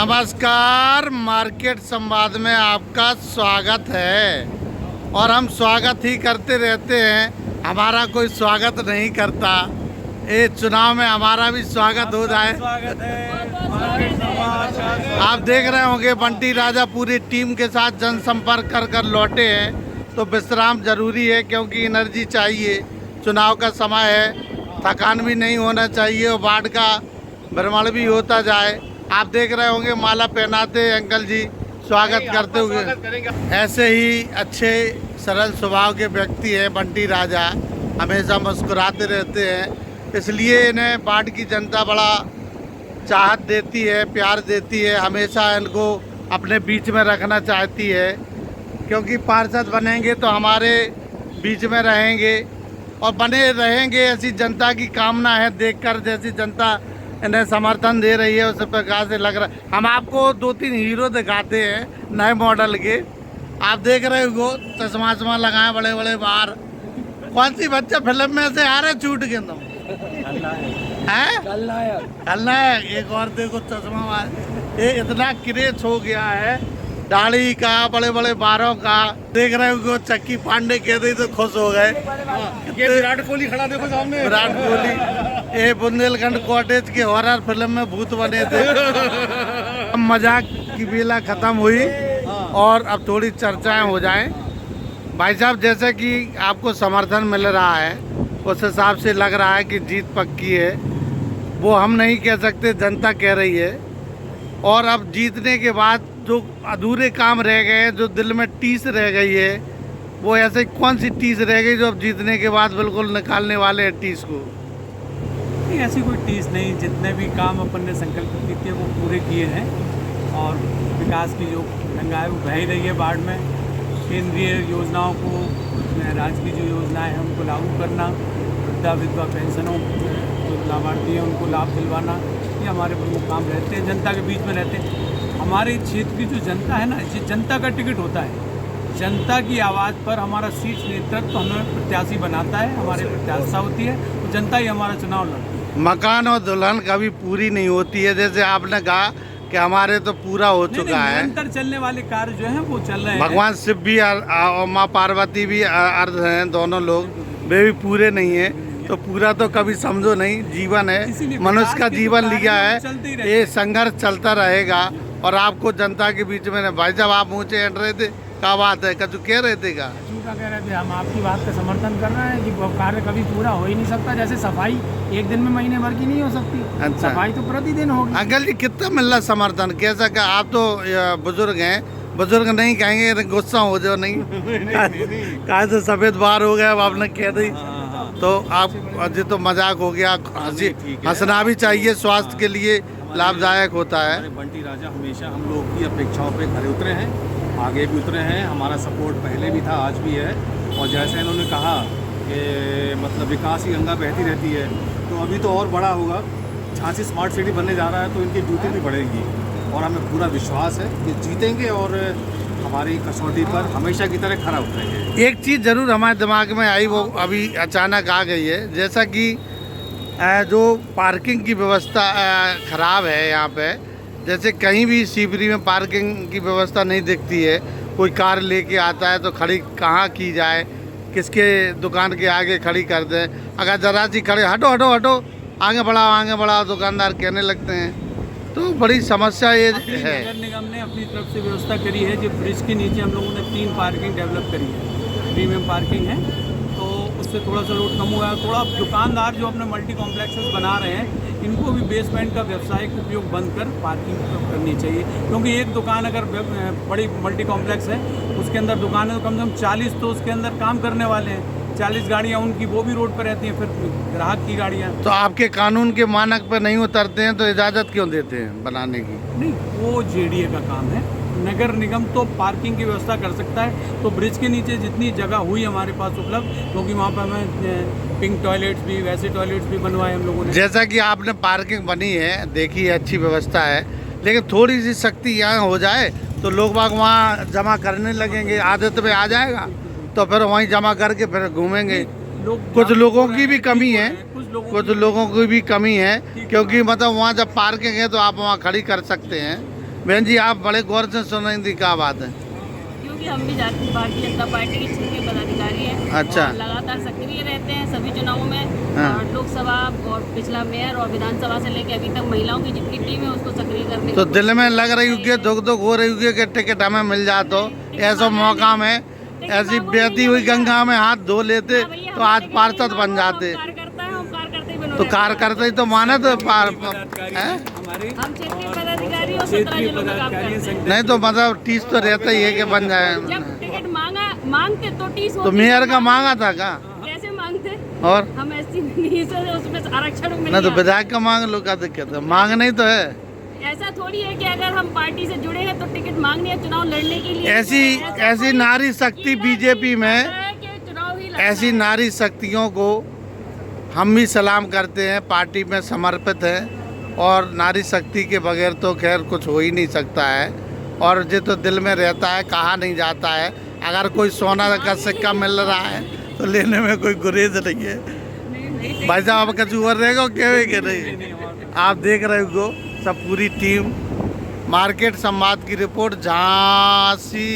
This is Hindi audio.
नमस्कार, मार्केट संवाद में आपका स्वागत है और हम स्वागत ही करते रहते हैं। हमारा कोई स्वागत नहीं करता। ये चुनाव में हमारा भी स्वागत हो जाए। स्वागत है। आप देख रहे होंगे बंटी राजा पूरी टीम के साथ जनसंपर्क कर लौटे हैं। तो विश्राम जरूरी है क्योंकि एनर्जी चाहिए। चुनाव का समय है, थकान भी नहीं होना चाहिए और वार्ड का भ्रमण भी होता जाए। आप देख रहे होंगे माला पहनाते अंकल जी स्वागत करते हुए। ऐसे ही अच्छे सरल स्वभाव के व्यक्ति हैं बंटी राजा, हमेशा मुस्कुराते रहते हैं। इसलिए इन्हें वार्ड की जनता बड़ा चाहत देती है, प्यार देती है, हमेशा इनको अपने बीच में रखना चाहती है। क्योंकि पार्षद बनेंगे तो हमारे बीच में रहेंगे और बने रहेंगे। ऐसी जनता की कामना है, देखकर जैसी जनता इन्हें समर्थन दे रही है उस प्रकार से लग रहा है। हम आपको 2-3 हीरो दिखाते हैं नए मॉडल के। आप देख रहे हो चश्मा चश्मा लगाए बड़े बड़े बाहर। कौन सी बच्चा फिल्म में से आ रहे छूट के तुम हैं? खलनायक। एक और देखो चश्मा, ये इतना क्रेज हो गया है दाढ़ी का, बड़े बड़े बारों का। देख रहे हो चक्की पांडे कहते तो खुश हो गए। ये विराट कोहली खड़ा देखो सामने। विराट कोहली ये बुंदेलखंड कॉटेज के हॉरर फिल्म में भूत बने थे। अब मजाक की बेला खत्म हुई और अब थोड़ी चर्चाएं हो जाएं। भाई साहब, जैसे कि आपको समर्थन मिल रहा है उस हिसाब से लग रहा है कि जीत पक्की है। वो हम नहीं कह सकते, जनता कह रही है। और अब जीतने के बाद जो अधूरे काम रह गए, जो दिल में टीस रह गई है, वो ऐसे कौन सी टीस रह गई जो अब जीतने के बाद बिल्कुल निकालने वाले हैं टीस को? नहीं, ऐसी कोई टीस नहीं। जितने भी काम अपन ने संकल्प किए वो पूरे किए हैं और विकास की जो गंगा है वो बह ही रही है वार्ड में। केंद्रीय योजनाओं को, राज्य की जो योजनाएं हैं उनको लागू करना, वृद्धा विधवा पेंशनों जो लाभार्थी हैं उनको लाभ दिलवाना, ये हमारे प्रमुख काम रहते हैं। जनता के बीच में रहते हैं। हमारे क्षेत्र की जो जनता है ना, ये जनता का टिकट होता है। जनता की आवाज़ पर हमारा शीर्ष नेतृत्व हमें प्रत्याशी बनाता है, हमारी प्रत्याशा होती है, तो जनता ही हमारा चुनाव लड़ती है। मकान और दुल्हन कभी पूरी नहीं होती है। जैसे आपने कहा कि हमारे तो पूरा हो चुका है। निरंतर चलने वाले कार्य जो हैं वो चल रहे हैं। भगवान शिव भी और माँ पार्वती भी अर्ध हैं, दोनों लोग वे भी पूरे नहीं हैं। तो पूरा तो कभी समझो नहीं, जीवन है, मनुष्य का जीवन लिया है, ये संघर्ष चलता रहेगा। और आपको जनता के बीच में भाई साहब आप ऊँचे हट रहे थे, क्या बात है, कचू कह रहे थे? कह रहे थे हम आपकी बात का समर्थन कर रहे हैं कि वो कार्य कभी पूरा हो ही नहीं सकता। जैसे सफाई एक दिन में महीने भर की नहीं हो सकती। अच्छा। सफाई तो प्रतिदिन होगी। अंकल जी कितना मिल रहा समर्थन? कैसा का? आप तो बुजुर्ग हैं, बुजुर्ग नहीं कहेंगे गुस्सा हो जाओ नहीं। कहा से सफेद बार हो गया अब आपने कह दी तो आप जी तो मजाक हो गया। हंसना भी चाहिए, स्वास्थ्य के लिए लाभदायक होता है। बंटी राजा हमेशा हम लोग की अपेक्षाओं पे खरे उतरे हैं, आगे भी उतरे हैं। हमारा सपोर्ट पहले भी था, आज भी है। और जैसे इन्होंने कहा कि मतलब विकास की गंगा बहती रहती है, तो अभी तो और बड़ा होगा। झांसी स्मार्ट सिटी बनने जा रहा है तो इनकी ड्यूटी भी बढ़ेगी और हमें पूरा विश्वास है कि जीतेंगे और हमारी कसौटी पर हमेशा की तरह खरा उतरेंगे। एक चीज़ ज़रूर हमारे दिमाग में आई, वो अभी अचानक आ गई है। जैसा कि जो पार्किंग की व्यवस्था ख़राब है यहाँ पे, जैसे कहीं भी शिवरी में पार्किंग की व्यवस्था नहीं दिखती है। कोई कार लेके आता है तो खड़ी कहाँ की जाए, किसके दुकान के आगे खड़ी कर दें। अगर जरा सी खड़े हटो हटो हटो, आगे बढ़ाओ, दुकानदार कहने लगते हैं। तो बड़ी समस्या ये है। नगर निगम ने अपनी तरफ से व्यवस्था करी है। जो ब्रिज के नीचे हम लोगों ने 3 पार्किंग डेवलप करी है, प्रीमियम पार्किंग है, तो उससे थोड़ा सा लोड कम हुआ है। थोड़ा दुकानदार जो अपने मल्टी कॉम्प्लेक्सेस बना रहे हैं, इनको भी बेसमेंट का व्यावसायिक उपयोग बंद कर पार्किंग करनी चाहिए। क्योंकि एक दुकान अगर बड़ी मल्टी कॉम्प्लेक्स है, उसके अंदर दुकान है तो कम से कम 40 तो उसके अंदर काम करने वाले हैं। 40 गाड़ियाँ उनकी वो भी रोड पर रहती हैं, फिर ग्राहक की गाड़ियाँ। तो आपके कानून के मानक पर नहीं उतरते हैं तो इजाज़त क्यों देते हैं बनाने की? नहीं, वो जेडीए का काम है। नगर निगम तो पार्किंग की व्यवस्था कर सकता है। तो ब्रिज के नीचे जितनी जगह हुई हमारे पास उपलब्ध, क्योंकि वहाँ पर हमें पिंक टॉयलेट्स भी, वैसे टॉयलेट्स भी बनवाए हम लोगों ने। जैसा कि आपने पार्किंग बनी है, देखी है, अच्छी व्यवस्था है, लेकिन थोड़ी सी सख्ती यहाँ हो जाए तो लोग बाग वहाँ जमा करने लगेंगे, आदत में आ जाएगा तो फिर वहीं जमा करके फिर घूमेंगे। कुछ लोगों की भी कमी है, कुछ लोगों की भी कमी है, क्योंकि मतलब वहाँ जब पार्किंग है तो आप वहाँ खड़ी कर सकते हैं। बहन जी आप बड़े गौर से सुन रही थी, क्या बात है? क्योंकि हम भी भारतीय जनता पार्टी के क्षेत्रीय पदाधिकारी हैं। अच्छा। और लगातार सक्रिय रहते हैं सभी चुनावों में। हाँ। और लोकसभा और पिछला मेयर और विधानसभा से लेकर अभी तक महिलाओं की जितनी टीम है उसको सक्रिय करने तो की दिल में लग रही होगी, दुख दुख हो रही होगी कि टिकट हमें मिल जा, तो ऐसा मौका में ऐसी बहती हुई गंगा में हाथ धो लेते तो आज पार्षद बन जाते। तो कार्यकर्ता ही तो माने तो हैं? हमारे हम क्षेत्रीय पदाधिकारी और 17 क्षेत्रीय जिलों में काम पदाधिकारी करते हैं। नहीं तो मतलब टीस तो रहता ही है कि बन जाए। जब टिकट मांगते तो टीस तो होती मेयर है। का मांगा था का? कैसे मांगते? और हम ऐसी नहीं से उसमें आरक्षण में नहीं तो नहीं विधायक का मांग लो, क्या दिक्कत है? मांग नहीं तो है। आते। ऐसा थोड़ी है कि अगर हम पार्टी से जुड़े हैं तो टिकट मांगने या चुनाव लड़ने के लिए ऐसी नारी शक्ति बीजेपी में, चुनाव ही लड़ना ऐसी है। नारी शक्तियों को हम भी सलाम करते हैं, पार्टी में समर्पित हैं। और नारी शक्ति के बगैर तो खैर कुछ हो ही नहीं सकता है। और ये तो दिल में रहता है, कहा नहीं जाता है। अगर कोई सोना का सिक्का मिल रहा है तो लेने में कोई गुरेज नहीं है। भाई साहब अब कचू और रहेगा क्या के नहीं? आप देख रहे हो सब पूरी टीम। मार्केट संवाद की रिपोर्ट झांसी।